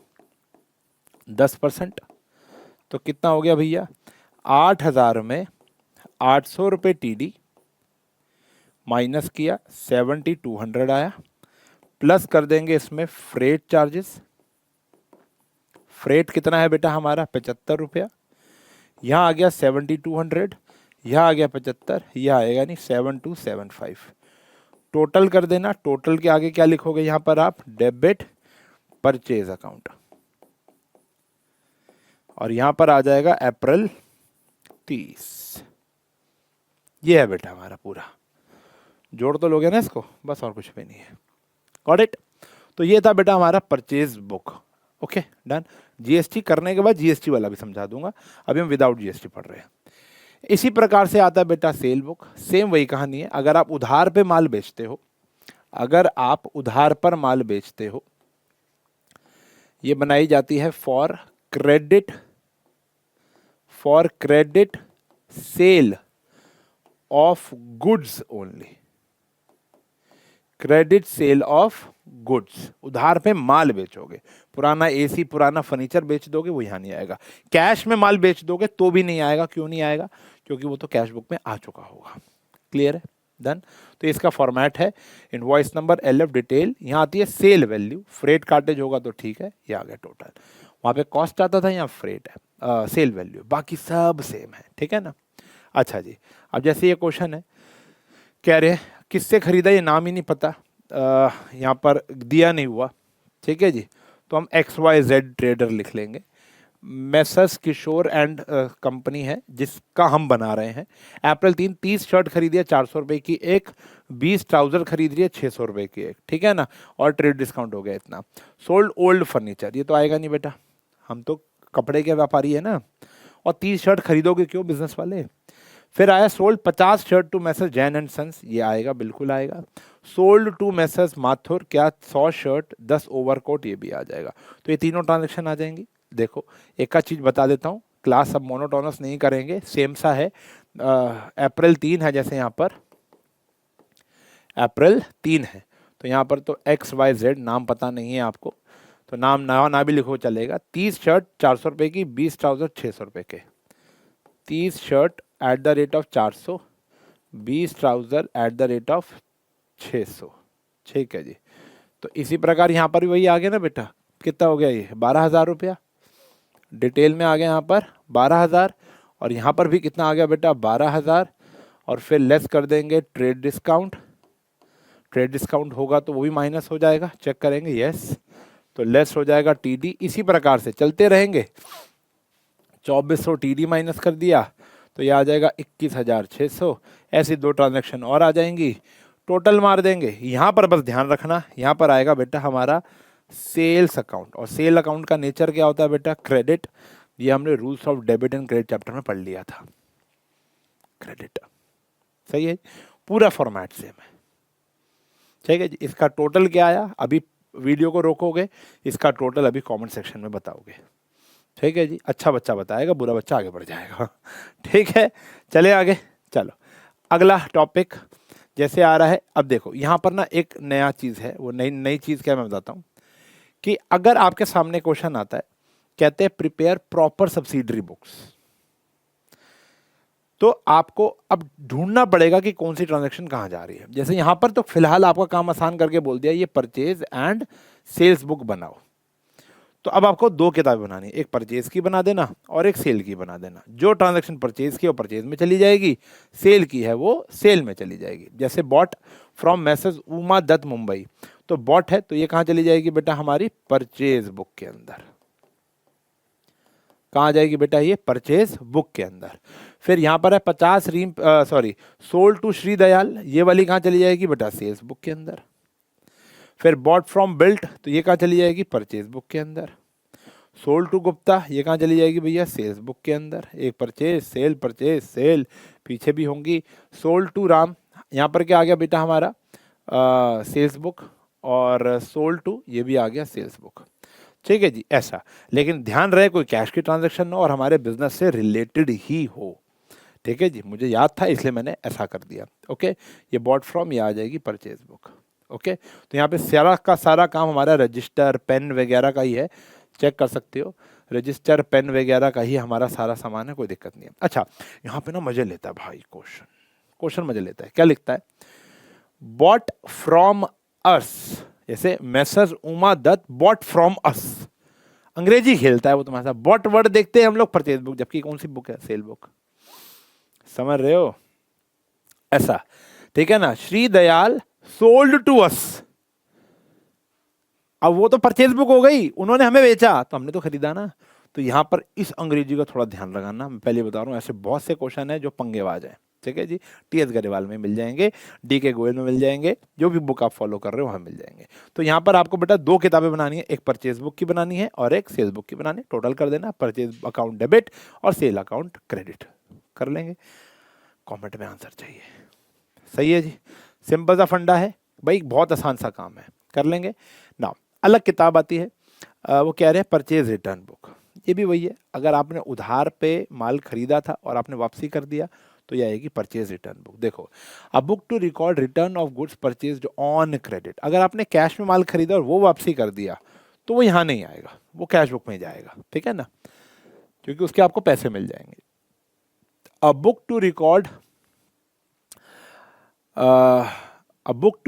Speaker 1: 10%, तो कितना हो गया भैया 8000 में 800 रुपये टीडी माइनस किया 7200 आया, प्लस कर देंगे इसमें फ्रेट चार्जेस, फ्रेट कितना है बेटा हमारा 75 रुपया, यहाँ आ गया 7200, यहाँ आ गया 75, यह आएगा नहीं 7275, टोटल कर देना। टोटल के आगे क्या लिखोगे यहाँ पर आप, डेबिट परचेज अकाउंट, और यहां पर आ जाएगा अप्रैल 30। ये है बेटा हमारा पूरा, जोड़ तो लोगे ना इसको, बस और कुछ भी नहीं है। Got it. तो ये था बेटा हमारा purchase book. Okay done. GST करने के बाद जीएसटी वाला भी समझा दूंगा, अभी हम विदाउट जीएसटी पढ़ रहे हैं। इसी प्रकार से आता है बेटा सेल बुक, सेम वही कहानी है। अगर आप उधार पे माल बेचते हो, अगर आप उधार पर माल बेचते हो, ये बनाई जाती है for credit sale of goods only, credit sale of goods, उधार पे माल बेचोगे, पुराना एसी पुराना फर्नीचर बेच दोगे वो यहाँ नहीं आएगा। कैश में माल बेच दोगे तो भी नहीं आएगा, क्यों नहीं आएगा, क्योंकि वो तो कैश बुक में आ चुका होगा। क्लियर है, डन। तो इसका फॉर्मेट है इनवॉइस नंबर LF डिटेल, यहाँ आती है सेल वैल्यू, फ्रेट कार्टेज होगा तो ठीक है, ये आ गया टोटल, वहाँ पे कॉस्ट आता था, यहाँ फ्रेट है सेल वैल्यू, बाकी सब सेम है। ठीक है ना। अच्छा जी, अब जैसे ये क्वेश्चन है, कह रहे हैं किससे खरीदा, ये नाम ही नहीं पता, यहाँ पर दिया नहीं हुआ। ठीक है जी, तो हम XYZ ट्रेडर लिख लेंगे, मैसर्स किशोर एंड कंपनी है जिसका हम बना रहे हैं। अप्रैल 3 30 शर्ट खरीदी है 400 रुपये की एक, 20 ट्राउजर खरीद रही है 600 रुपये की एक। ठीक है ना, और ट्रेड डिस्काउंट हो गया इतना। सोल्ड ओल्ड फर्नीचर, ये तो आएगा नहीं बेटा, हम तो कपड़े के व्यापारी है ना, और 30 शर्ट खरीदोगे क्यों बिजनेस वाले। फिर आया sold 50 shirt to messrs Jain and sons, ये आएगा बिल्कुल आएगा। सोल्ड टू मैसर्स माथुर, क्या 100 शर्ट 10 ओवरकोट, ये भी आ जाएगा। तो ये तीनों ट्रांजेक्शन आ जाएंगी। देखो एक का चीज़ बता देता हूँ, क्लास अब मोनोटोनस नहीं करेंगे, सेम सा है। अप्रैल 3 है, जैसे यहाँ पर अप्रैल 3 है, तो यहाँ पर तो XYZ नाम पता नहीं है आपको, तो नाम ना भी लिखो चलेगा। 30 शर्ट 400 रुपये की, 20 ट्राउजर 600 रुपये के, 30 shirt eight the rate of 400, 20 trouser eight the rate of 600। ठीक है जी, तो इसी प्रकार यहाँ पर भी वही आ गया ना बेटा, कितना हो गया ये 12,000 रुपया, डिटेल में आ गया यहाँ पर 12,000, और यहाँ पर भी कितना आ गया बेटा 12,000, और फिर लेस कर देंगे ट्रेड डिस्काउंट, ट्रेड डिस्काउंट होगा तो वो भी माइनस हो जाएगा, चेक करेंगे, यस, तो लेस हो जाएगा टीडी। इसी प्रकार से चलते रहेंगे, 2400 TD माइनस कर दिया तो ये आ जाएगा 21,600। ऐसी 2 ट्रांजैक्शन और आ जाएंगी, टोटल मार देंगे। यहाँ पर बस ध्यान रखना, यहाँ पर आएगा बेटा हमारा सेल्स अकाउंट, और सेल अकाउंट का नेचर क्या होता है बेटा, क्रेडिट। ये हमने rules of debit and credit chapter में पढ़ लिया था, क्रेडिट। सही है, पूरा फॉर्मेट सेम है। ठीक है जी, इसका टोटल क्या आया, अभी वीडियो को रोकोगे, इसका टोटल अभी कमेंट सेक्शन में बताओगे। ठीक है जी, अच्छा बच्चा बताएगा, बुरा बच्चा आगे बढ़ जाएगा। ठीक है, चले आगे। चलो अगला टॉपिक जैसे आ रहा है, अब देखो यहाँ पर ना एक नया चीज़ है, वो नई चीज़ क्या मैं बताता हूँ कि अगर आपके सामने क्वेश्चन आता है, कहते हैं प्रिपेयर प्रॉपर सब्सिडरी बुक्स, तो आपको अब ढूंढना पड़ेगा कि कौन सी ट्रांजैक्शन कहाँ जा रही है। जैसे यहाँ पर तो फिलहाल आपका काम आसान करके बोल दिया, ये परचेज एंड सेल्स बुक बनाओ। तो अब आपको 2 किताबें बनानी है, एक परचेज की बना देना और एक सेल की बना देना। जो ट्रांजैक्शन परचेज की वो परचेज में चली जाएगी, सेल की है वो सेल में चली जाएगी। जैसे bought from messrs Uma Dutt Mumbai, तो बॉट है तो ये कहाँ चली जाएगी बेटा, हमारी परचेज बुक के अंदर। कहाँ जाएगी बेटा, ये परचेज बुक के अंदर। फिर यहाँ पर है 50 रीम सोल्ड टू श्री दयाल, ये वाली कहाँ चली जाएगी बेटा, सेल्स बुक के अंदर। फिर बॉट फ्रॉम बिल्ट, तो ये कहाँ चली जाएगी, परचेज बुक के अंदर। सोल्ड टू गुप्ता, ये कहाँ चली जाएगी भैया, सेल्स बुक के अंदर। एक परचेज सेल पीछे भी होंगी। सोल्ड टू राम, यहाँ पर क्या आ गया बेटा हमारा, सेल्स बुक, और सोल्ड टू ये भी आ गया सेल्स बुक। ठीक है जी, ऐसा। लेकिन ध्यान रहे कोई कैश की ट्रांजैक्शन हो और हमारे बिजनेस से रिलेटेड ही हो। ठीक है जी, मुझे याद था इसलिए मैंने ऐसा कर दिया। ओके, ये बॉट फ्रॉम ये आ जाएगी परचेज बुक। ओके, तो यहाँ पे सारा का सारा काम हमारा रजिस्टर पेन वगैरह का ही है, चेक कर सकते हो, रजिस्टर पेन वगैरह का ही हमारा सारा सामान है, कोई दिक्कत नहीं है। अच्छा, यहाँ पे ना मजे लेता है भाई क्वेश्चन मजे लेता है। क्या लिखता है, बॉट फ्रॉम अस, जैसे messrs Uma Dutt bought from us, अंग्रेजी खेलता है वो तुम्हारे साथ। बॉट वर्ड देखते हैं हम लोग परचेज बुक, जबकि कौन सी बुक है, सेल बुक। समझ रहे हो, ऐसा। ठीक है ना, Shri Dayal sold to us, अब वो तो परचेज बुक हो गई, उन्होंने हमें बेचा तो हमने तो खरीदा ना। तो यहां पर इस अंग्रेजी का थोड़ा ध्यान लगाना, मैं पहले बता रहा हूं, ऐसे बहुत से क्वेश्चन है जो पंगेबाज है। ठीक है जी, TS गरेवाल में मिल जाएंगे, DK गोयल में मिल जाएंगे, जो भी बुक आप फॉलो कर रहे हो वहां मिल जाएंगे। तो यहाँ पर आपको बेटा 2 किताबें बनानी है, एक परचेज बुक की बनानी है और एक सेल्स बुक की बनानी है। टोटल कर देना, परचेज अकाउंट डेबिट और सेल अकाउंट क्रेडिट कर लेंगे। कॉमेंट में आंसर चाहिए। सही है जी, सिंपल सा फंडा है भाई, बहुत आसान सा काम है, कर लेंगे ना। अलग किताब आती है, वो कह रहे हैं परचेज रिटर्न बुक, ये भी वही है। अगर आपने उधार पे माल खरीदा था और आपने वापसी कर दिया तो ये आएगी परचेज रिटर्न बुक। देखो, a book to record return of goods purchased on credit, अगर आपने कैश में माल खरीदा और वो वापसी कर दिया तो वो यहाँ नहीं आएगा, वो कैश बुक में जाएगा। ठीक है ना, क्योंकि उसके आपको पैसे मिल जाएंगे। A book to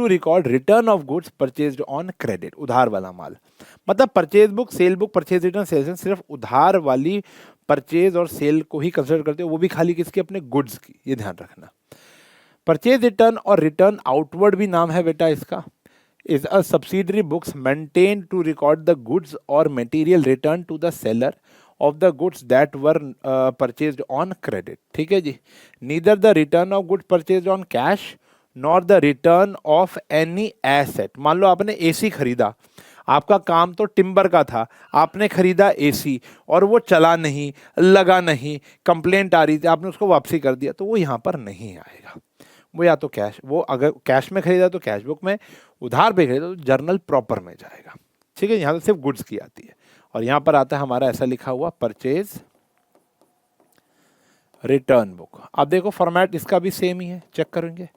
Speaker 1: record return of goods purchased on credit, उधार वाला माल। मतलब purchase book, sale book, purchase return, sales सिर्फ उधार वाली परचेज और सेल को ही कंसिडर करते हो, वो भी खाली किसके, अपने गुड्स की, ये ध्यान रखना। परचेज रिटर्न और रिटर्न आउटवर्ड भी नाम है बेटा इसका, is a subsidiary books maintain to record the goods और material return to the seller of the goods that were purchased on credit. ठीक है जी, neither the return of goods purchased on cash nor the return of any asset. मान लो आपने AC खरीदा, आपका काम तो टिम्बर का था, आपने खरीदा AC और वो चला नहीं, लगा नहीं, कंप्लेंट आ रही थी, आपने उसको वापसी कर दिया, तो वो यहाँ पर नहीं आएगा। वो या तो कैश, वो अगर कैश में खरीदा तो कैश बुक में, उधार पे खरीदा तो जर्नल प्रॉपर में जाएगा। ठीक है, यहाँ तो सिर्फ गुड्स की आती है। और यहाँ पर आता है हमारा ऐसा लिखा हुआ परचेज रिटर्न बुक। अब देखो फॉर्मेट इसका भी सेम ही है, चेक करेंगे,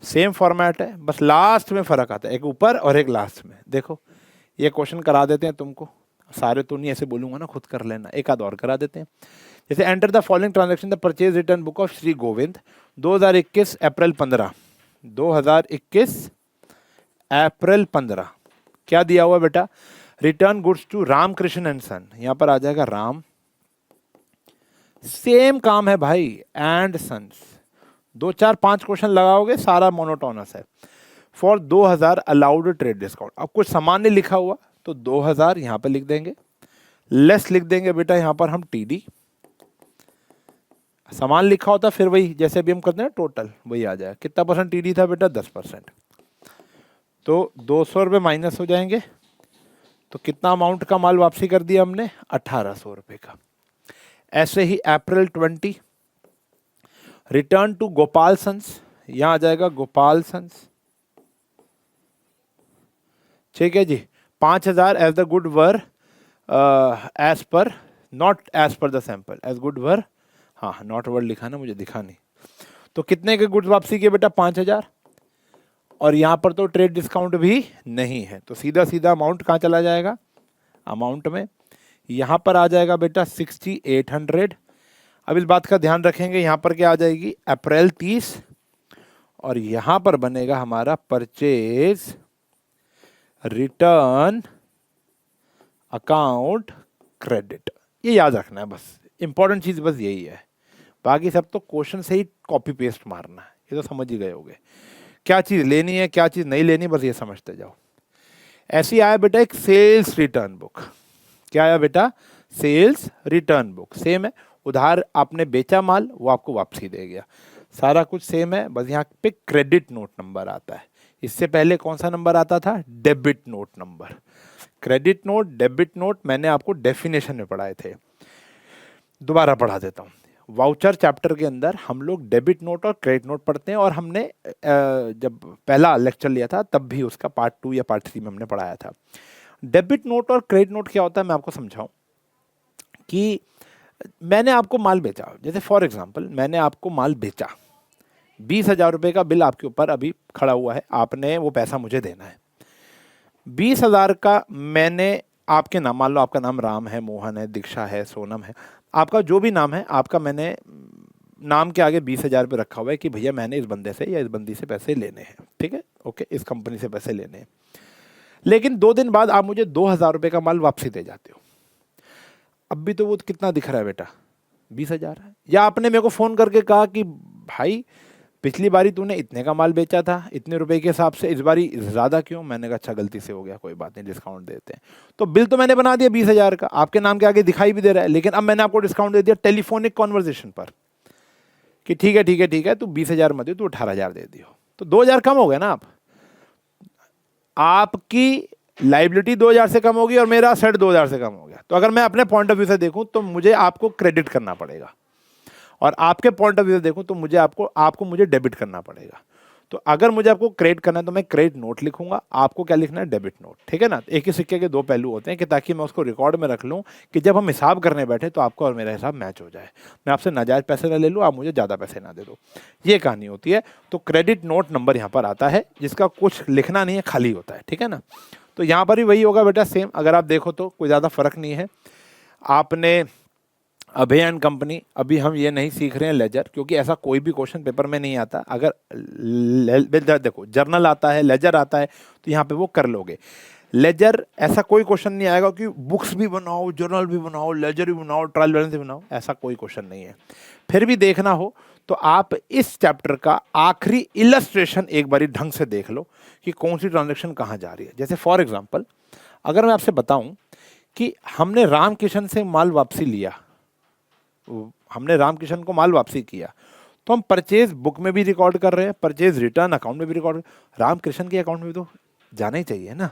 Speaker 1: सेम फॉर्मेट है, बस लास्ट में फर्क आता है, एक ऊपर और एक लास्ट में। देखो ये क्वेश्चन करा देते हैं तुमको, सारे तो नहीं ऐसे बोलूंगा ना, खुद कर लेना, एक आध और करा देते हैं। जैसे enter the following transaction the purchase return book of Shri Govind 2021 April 15, 2021 April 15। क्या दिया हुआ बेटा, return goods to Ramkrishna and son, यहाँ पर आ जाएगा राम, सेम काम है भाई, एंड सन्स। 2 4 5 क्वेश्चन लगाओगे, सारा मोनोटोनस है। फॉर 2000 अलाउड ट्रेड डिस्काउंट, अब कुछ सामान्य लिखा हुआ तो 2000 यहाँ पे लिख देंगे, लेस लिख देंगे बेटा यहाँ पर हम TD, सामान लिखा होता फिर वही जैसे अभी हम करते हैं टोटल वही आ जाए। कितना परसेंट TD था बेटा? 10%। तो 200 रुपये माइनस हो जाएंगे, तो कितना अमाउंट का माल वापसी कर दिया हमने? 1800 रुपये का। ऐसे ही April 20 return to Gopal sons, यहां आ जाएगा गोपाल सन्स, ठीक है जी। 5000 as the good were as per, not as per the sample, as good were, हाँ नॉट वर्ड लिखा ना, मुझे दिखा नहीं। तो कितने के गुड्स वापसी किए बेटा? 5000। और यहाँ पर तो ट्रेड डिस्काउंट भी नहीं है, तो सीधा सीधा अमाउंट कहाँ चला जाएगा? अमाउंट में यहाँ पर आ जाएगा बेटा 6800। अब इस बात का ध्यान रखेंगे, यहाँ पर क्या आ जाएगी? अप्रैल 30, और यहाँ पर बनेगा हमारा परचेज रिटर्न अकाउंट क्रेडिट। ये याद रखना है, बस इंपॉर्टेंट चीज़ बस यही है, बाकी सब तो क्वेश्चन से ही कॉपी पेस्ट मारना है, ये तो समझ ही गए होगे। क्या चीज़ लेनी है क्या चीज़ नहीं लेनी, बस ये समझते जाओ। ऐसी आया बेटा एक सेल्स रिटर्न बुक। क्या आया बेटा? Sales return book. सेम है, उधार आपने बेचा माल, वो आपको वापसी दे गया, सारा कुछ सेम है, बस यहाँ पे क्रेडिट नोट नंबर आता है। इससे पहले कौन सा नंबर आता था? Debit note number. Credit note, debit note मैंने आपको डेफिनेशन में पढ़ाए थे, दोबारा पढ़ा देता हूँ। वाउचर चैप्टर के अंदर हम लोग डेबिट नोट और क्रेडिट नोट पढ़ते हैं, और हमने जब पहला लेक्चर लिया था तब भी उसका पार्ट 2 या पार्ट 3 में हमने पढ़ाया था। डेबिट नोट और क्रेडिट नोट क्या होता है मैं आपको समझाऊं। कि मैंने आपको माल बेचा, जैसे फॉर एग्जांपल मैंने आपको माल बेचा, 20,000 रुपये का बिल आपके ऊपर अभी खड़ा हुआ है, आपने वो पैसा मुझे देना है। 20,000 का मैंने आपके नाम, मान लो आपका नाम राम है, मोहन है, दीक्षा है, सोनम है, आपका जो भी नाम है, आपका मैंने नाम के आगे 20,000 रुपये रखा हुआ है कि भैया मैंने इस बंदे से या इस बंदी से पैसे लेने हैं, ठीक है, ओके, इस कंपनी से पैसे लेने हैं। लेकिन 2 दिन बाद आप मुझे 2,000 रुपये का माल वापसी दे जाते हो। अब भी तो वो कितना दिख रहा है बेटा? 20,000 है। या आपने मेरे को फ़ोन करके कहा कि भाई पिछली बारी तूने इतने का माल बेचा था, इतने रुपए के हिसाब से, इस बारी ज़्यादा क्यों? मैंने कहा अच्छा गलती से हो गया, कोई बात नहीं, डिस्काउंट देते हैं। तो बिल तो मैंने बना दिया 20,000 का, आपके नाम के आगे दिखाई भी दे रहा है, लेकिन अब मैंने आपको डिस्काउंट दे दिया टेलीफोनिक कॉन्वर्जेशन पर कि ठीक है ठीक है ठीक है, तू 20,000 मत दे, तू 18,000 दे दियो, तो 2,000 कम हो गया ना। आपकी लाइबिलिटी 2,000 से कम होगी और मेरा सेट 2,000 से कम हो गया। तो अगर मैं अपने पॉइंट ऑफ व्यू से देखूं तो मुझे आपको क्रेडिट करना पड़ेगा, और आपके पॉइंट ऑफ व्यू से देखूं तो मुझे आपको मुझे डेबिट करना पड़ेगा। तो अगर मुझे आपको क्रेडिट करना है तो मैं क्रेडिट नोट लिखूंगा, आपको क्या लिखना है? डेबिट नोट, ठीक है ना। एक ही सिक्के के 2 पहलू होते हैं, कि ताकि मैं उसको रिकॉर्ड में रख लूं कि जब हम हिसाब करने बैठे तो आपका और मेरा हिसाब मैच हो जाए, मैं आपसे नाजायज़ पैसे ना ले लूँ, आप मुझे ज़्यादा पैसे ना दे दो, ये कहानी होती है। तो क्रेडिट नोट नंबर यहाँ पर आता है, जिसका कुछ लिखना नहीं है, खाली होता है, ठीक है ना। तो यहाँ पर भी वही होगा बेटा, सेम। अगर आप देखो तो कोई ज़्यादा फर्क नहीं है। आपने अभय एंड कंपनी, अभी हम ये नहीं सीख रहे हैं लेजर, क्योंकि ऐसा कोई भी क्वेश्चन पेपर में नहीं आता। अगर देखो जर्नल आता है, लेजर आता है, तो यहाँ पे वो कर लोगे। लेजर ऐसा कोई क्वेश्चन नहीं आएगा कि बुक्स भी बनाओ, जर्नल भी बनाओ, लेजर भी बनाओ, ट्रायल बैलेंस भी बनाओ, ऐसा कोई क्वेश्चन नहीं है। फिर भी देखना हो तो आप इस चैप्टर का आखिरी इलस्ट्रेशन एक बारी ढंग से देख लो कि कौन सी ट्रांजेक्शन कहाँ जा रही है। जैसे फॉर एग्जाम्पल अगर मैं आपसे बताऊं कि हमने रामकिशन से माल वापसी लिया, हमने रामकिशन को माल वापसी किया, तो हम परचेज बुक में भी रिकॉर्ड कर रहे हैं, परचेज रिटर्न अकाउंट में भी रिकॉर्ड, रामकृष्ण के अकाउंट में भी तो जाना ही चाहिए ना।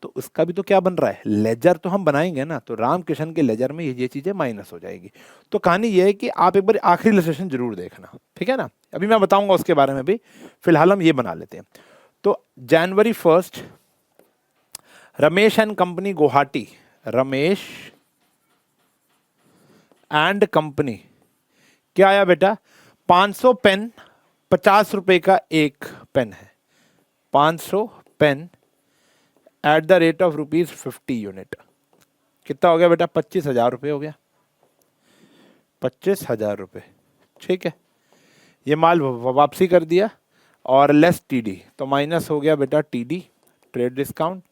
Speaker 1: तो उसका भी तो क्या बन रहा है? लेजर तो हम बनाएंगे ना, तो रामकृष्ण के लेजर में ये चीज़ें माइनस हो जाएगी। तो कहानी ये है कि आप एक बार आखिरी इलस्ट्रेशन जरूर देखना, ठीक है ना। अभी मैं बताऊंगा उसके बारे में भी, फिलहाल हम ये बना लेते हैं। तो जनवरी 1 Ramesh and company Guwahati, Ramesh and company, क्या आया बेटा? 500 पेन, 50 रुपए का एक पेन है, 500 pen eight the rate of ₹50 unit. कितना हो गया बेटा? 25,000 रुपये हो गया, 25,000 रुपये, ठीक है। ये माल वापसी कर दिया और लेस TD, तो माइनस हो गया बेटा TD, trade discount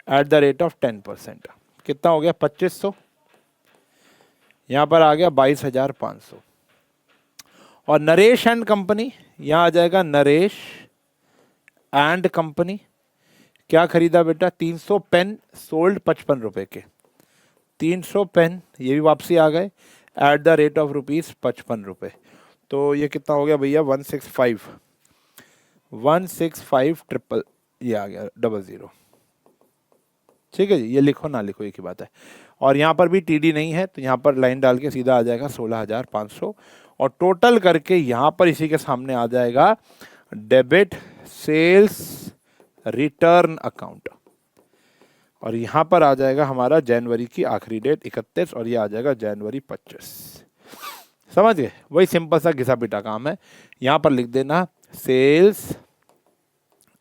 Speaker 1: at the rate of 10%। कितना हो गया? 2500, यहाँ पर आ गया 22,500। और नरेश एंड कंपनी, यहाँ आ जाएगा नरेश एंड कंपनी, क्या खरीदा बेटा? 300 पेन सोल्ड 55 रुपए के, 300 पेन ये भी वापसी आ गए एट द रेट ऑफ ₹55। तो ये कितना हो गया भैया 165 ट्रिपल, ये आ गया 00। ठीक है जी, ये लिखो ना लिखो एक ही बात है। और यहाँ पर भी टीडी नहीं है तो यहाँ पर लाइन डाल के सीधा आ जाएगा 16,500 और टोटल करके यहाँ पर इसी के सामने आ जाएगा डेबिट सेल्स रिटर्न अकाउंट और यहाँ पर आ जाएगा हमारा जनवरी की आखिरी डेट 31 और ये आ जाएगा जनवरी 25। समझ गए? वही सिंपल सा घिसा पिटा काम है। यहाँ पर लिख देना सेल्स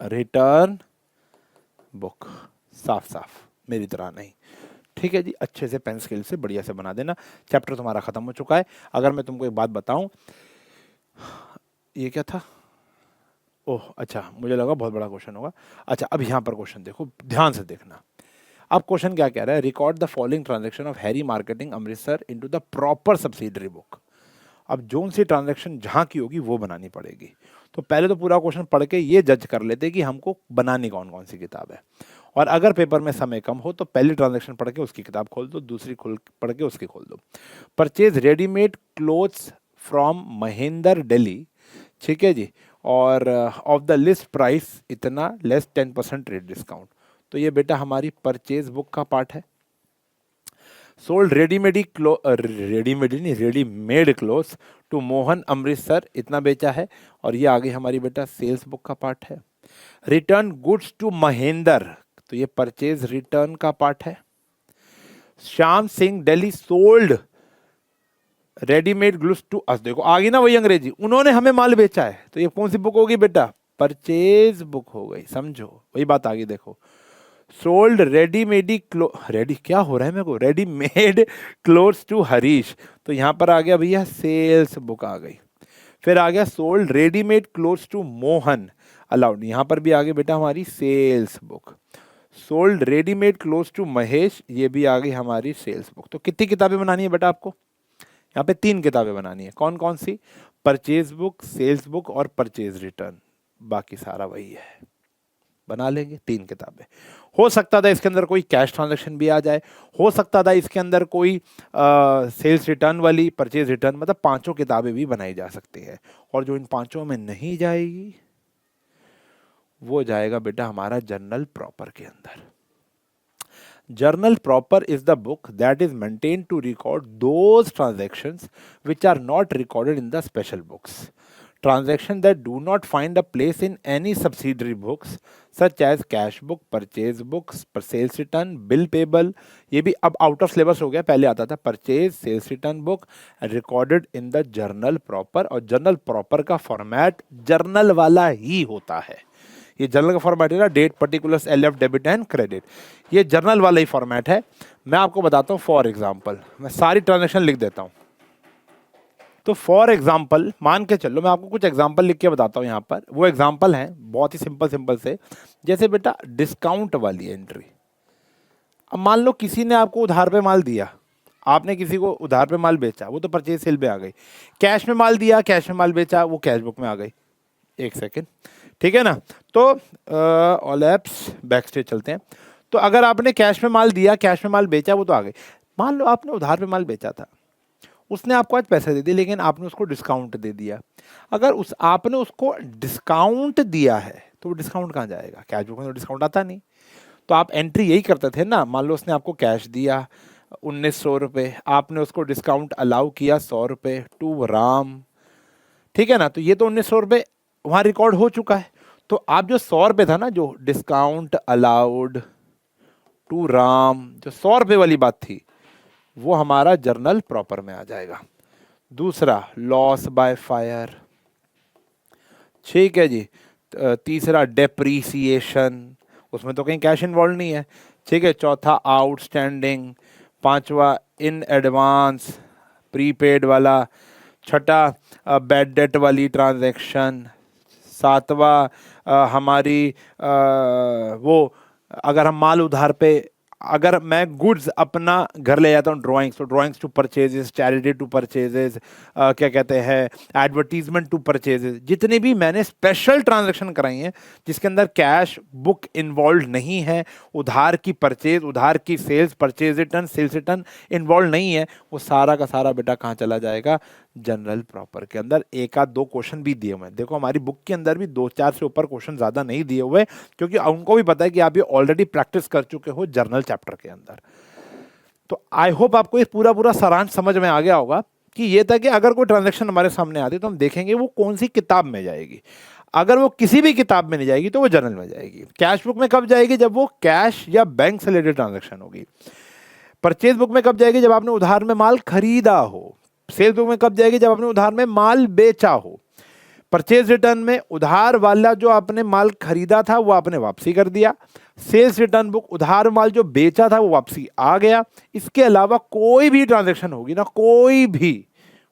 Speaker 1: रिटर्न बुक, साफ साफ मेरी तरह नहीं। ठीक है जी, अच्छे से पेन स्केल से बढ़िया से बना देना। चैप्टर तुम्हारा खत्म हो चुका है। अगर मैं तुमको एक बात बताऊं, ये क्या था? ओह अच्छा, मुझे लगा बहुत बड़ा क्वेश्चन होगा। अच्छा, अब यहाँ पर क्वेश्चन देखो, ध्यान से देखना। अब क्वेश्चन क्या कह रहा है? Record the following transaction of Harry marketing Amritsar into the proper subsidiary book. अब जोन सी ट्रांजैक्शन जहाँ की होगी वो बनानी पड़ेगी। तो पहले तो पूरा क्वेश्चन पढ़ के ये जज कर लेते कि हमको बनानी कौन कौन सी किताब है, और अगर पेपर में समय कम हो तो पहली ट्रांजैक्शन पढ़ के उसकी किताब खोल दो, दूसरी पढ़ के उसकी खोल दो। Purchase readymade clothes from Mahendra Delhi, ठीक है जी, और ऑफ द लिस्ट प्राइस इतना लेस 10% रेट डिस्काउंट। तो ये बेटा हमारी परचेज बुक का पार्ट है। Sold readymade clothes to Mohan Amritsar, इतना बेचा है, और ये आगे हमारी बेटा सेल्स बुक का पार्ट है। रिटर्न गुड्स टू महेंद्र, तो ये परचेज रिटर्न का पार्ट है। Shyam Singh Delhi sold readymade gloves to अस, देखो आगे ना वही अंग्रेजी, उन्होंने हमें माल बेचा है, तो ये कौन सी बुक होगी बेटा? परचेज बुक हो गई। समझो वही बात आगे देखो। सोल्ड रेडी क्या हो रहा है मेरे को, रेडीमेड क्लोथ्स टू हरीश, तो यहां पर आ गया भैया सेल्स बुक आ गई। फिर आ गया sold readymade clothes to Mohan allowed, यहां पर भी आ गई बेटा हमारी sales book. Sold readymade clothes to Mahesh, ये भी आ गई हमारी सेल्स बुक। तो कितनी किताबें बनानी है बेटा आपको? यहाँ पे 3 किताबें बनानी है। कौन कौन सी? परचेज बुक, सेल्स बुक और परचेज रिटर्न। बाकी सारा वही है, बना लेंगे 3 किताबें। हो सकता था इसके अंदर कोई कैश ट्रांजैक्शन भी आ जाए, हो सकता था इसके अंदर कोई सेल्स रिटर्न वाली, परचेज रिटर्न, मतलब 5 किताबें भी बनाई जा सकती है। और जो इन 5 में नहीं जाएगी वो जाएगा बेटा हमारा जर्नल प्रॉपर के अंदर। Journal proper is the book that is maintained to record those transactions which are not recorded in the special books. Transactions that do not find a place in any subsidiary books such as cash book, purchase books, sales return, bill payable. ये भी अब out of syllabus हो गया, पहले आता था purchase sales return book recorded in the journal proper, और journal proper का फॉर्मेट जर्नल वाला ही होता है। ये जर्नल का फॉर्मेट है ना, date, particulars, LF, debit and credit, ये जर्नल वाला ही फॉर्मेट है। मैं आपको बताता हूँ फॉर एग्जांपल, मैं सारी ट्रांजैक्शन लिख देता हूँ। तो फॉर एग्जांपल मान के चलो, मैं आपको कुछ एग्जांपल लिख के बताता हूँ। यहाँ पर वो एग्जांपल हैं बहुत ही सिंपल से, जैसे बेटा डिस्काउंट वाली एंट्री। अब मान लो किसी ने आपको उधार पे माल दिया, आपने किसी को उधार पे माल बेचा, वो तो परचेज सेल पे आ गई। कैश में माल दिया, कैश में माल बेचा, वो कैश बुक में आ गई। एक सेकेंड, ठीक है ना। तो ऑल एप्स बैक स्टेज चलते हैं। तो अगर आपने कैश में माल दिया, कैश में माल बेचा, वो तो आ गई। मान लो आपने उधार पे माल बेचा था, उसने आपको आज पैसे दे दिए, लेकिन आपने उसको डिस्काउंट दे दिया। अगर आपने उसको डिस्काउंट दिया है तो वो डिस्काउंट कहाँ जाएगा? कैश बुक में तो डिस्काउंट आता नहीं। तो आप एंट्री यही करते थे ना, मान लो उसने आपको कैश दिया 1900 रुपये, आपने उसको डिस्काउंट अलाउ किया 100 रुपये टू राम, ठीक है ना। तो ये तो 1900 रुपये वहाँ रिकॉर्ड हो चुका है। तो आप जो 100 रुपये था ना, जो डिस्काउंट अलाउड टू राम, जो 100 रुपये वाली बात थी, वो हमारा जर्नल प्रॉपर में आ जाएगा। दूसरा लॉस बाय फायर, ठीक है जी। तीसरा डेप्रीसिएशन, उसमें तो कहीं कैश इन्वॉल्व नहीं है, ठीक है। चौथा आउटस्टैंडिंग, पांचवा इन एडवांस प्रीपेड वाला, छठा बैड डेट वाली ट्रांजैक्शन, सातवां हमारी वो अगर हम माल उधार पे अगर मैं गुड्स अपना घर ले जाता हूँ, ड्राइंग्स, तो drawings to purchases, charity to purchases, क्या कहते हैं, एडवर्टीजमेंट टू परचेजेस, जितने भी मैंने स्पेशल ट्रांजैक्शन कराई हैं जिसके अंदर कैश बुक इन्वॉल्व नहीं है, उधार की परचेज, उधार की sales, purchase return, sales return involve नहीं है, वो सारा का सारा बेटा कहाँ चला जाएगा, जनरल प्रॉपर के अंदर। एक आध दो क्वेश्चन भी दिए हुए हैं, देखो हमारी बुक के अंदर भी 2-4 से ऊपर क्वेश्चन ज़्यादा नहीं दिए हुए, क्योंकि उनको भी पता है कि आप ये ऑलरेडी प्रैक्टिस कर चुके हो जनरल चैप्टर के अंदर। तो आई होप आपको ये पूरा पूरा सारांश समझ में आ गया होगा कि ये था कि अगर कोई ट्रांजैक्शन हमारे सामने आती है तो हम देखेंगे वो कौन सी किताब में जाएगी। अगर वो किसी भी किताब में नहीं जाएगी तो वो जनरल में जाएगी। कैश बुक में कब जाएगी, जब वो कैश या बैंक से रिलेटेड ट्रांजैक्शन होगी। परचेज बुक में कब जाएगी, जब आपने उधार में माल खरीदा हो। सेल्स बुक में कब जाएगी, जब आपने उधार में माल बेचा हो। परचेज रिटर्न में उधार वाला जो आपने माल खरीदा था वो आपने वापसी कर दिया। सेल्स रिटर्न बुक उधार माल जो बेचा था वो वापसी आ गया। इसके अलावा कोई भी ट्रांजैक्शन होगी ना, कोई भी,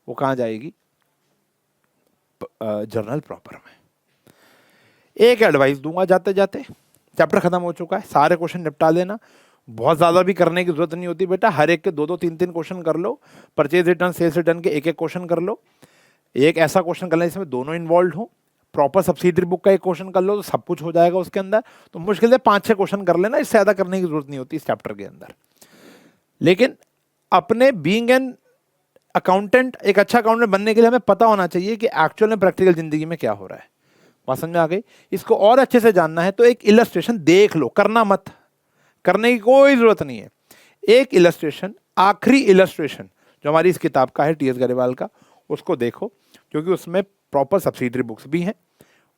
Speaker 1: वो कहां जाएगी, जर्नल प्रॉपर में। एक एडवाइस दूंगा जाते जाते, चैप्टर खत्म हो चुका है, सारे क्वेश्चन निपटा लेना, बहुत ज्यादा भी करने की जरूरत नहीं होती बेटा, हर एक के 2-2 3-3 क्वेश्चन कर लो। परचेज रिटर्न सेल्स रिटर्न के 1-1 क्वेश्चन कर लो। एक ऐसा क्वेश्चन कर लें जिसमें दोनों इन्वॉल्व हो। प्रॉपर सब्सिडरी बुक का एक क्वेश्चन कर लो तो सब कुछ हो जाएगा उसके अंदर। तो मुश्किल से 5-6 क्वेश्चन कर लेना, इससे ज्यादा करने की जरूरत नहीं होती इस चैप्टर के अंदर। लेकिन अपने बीइंग एन अकाउंटेंट, एक अच्छा अकाउंटेंट बनने के लिए हमें पता होना चाहिए कि एक्चुअल में प्रैक्टिकल जिंदगी में क्या हो रहा है। बात समझ में आ गई। इसको और अच्छे से जानना है तो एक इलस्ट्रेशन देख लो, करना मत, करने की कोई जरूरत नहीं है। एक इलस्ट्रेशन, आखिरी इलस्ट्रेशन जो हमारी इस किताब का है टी एस गरेवाल का, उसको देखो, क्योंकि उसमें प्रॉपर सब्सिडरी बुक्स भी हैं।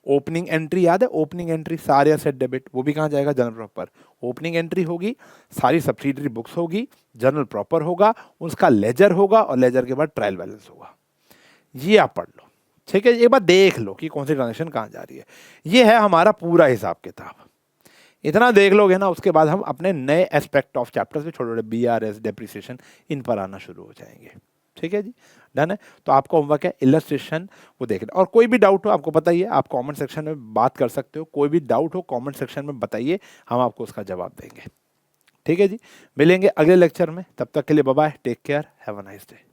Speaker 1: ओपनिंग एंट्री याद है, ओपनिंग एंट्री सारे असेट डेबिट, वो भी कहाँ जाएगा, जनरल प्रॉपर। ओपनिंग एंट्री होगी, सारी सब्सिडरी बुक्स होगी, जनरल प्रॉपर होगा, उसका लेजर होगा और लेजर के बाद ट्रायल बैलेंस होगा। ये आप पढ़ लो, ठीक है। एक बार देख लो कि कौन सी ट्रांजेक्शन कहाँ जा रही है। ये है हमारा पूरा हिसाब किताब। इतना देख लोगे ना, उसके बाद हम अपने नए एस्पेक्ट ऑफ चैप्टर्स में छोटे छोटे BRS, डेप्रिसिएशन, इन पर आना शुरू हो जाएंगे। ठीक है जी, डन है। तो आपका होमवर्क है इलस्ट्रेशन वो देखना। और कोई भी डाउट हो, आपको पता ही है, आप कमेंट सेक्शन में बात कर सकते हो। कोई भी डाउट हो कमेंट सेक्शन में बताइए, हम आपको उसका जवाब देंगे। ठीक है जी, मिलेंगे अगले लेक्चर में, तब तक के लिए bye bye, take care, have a nice day.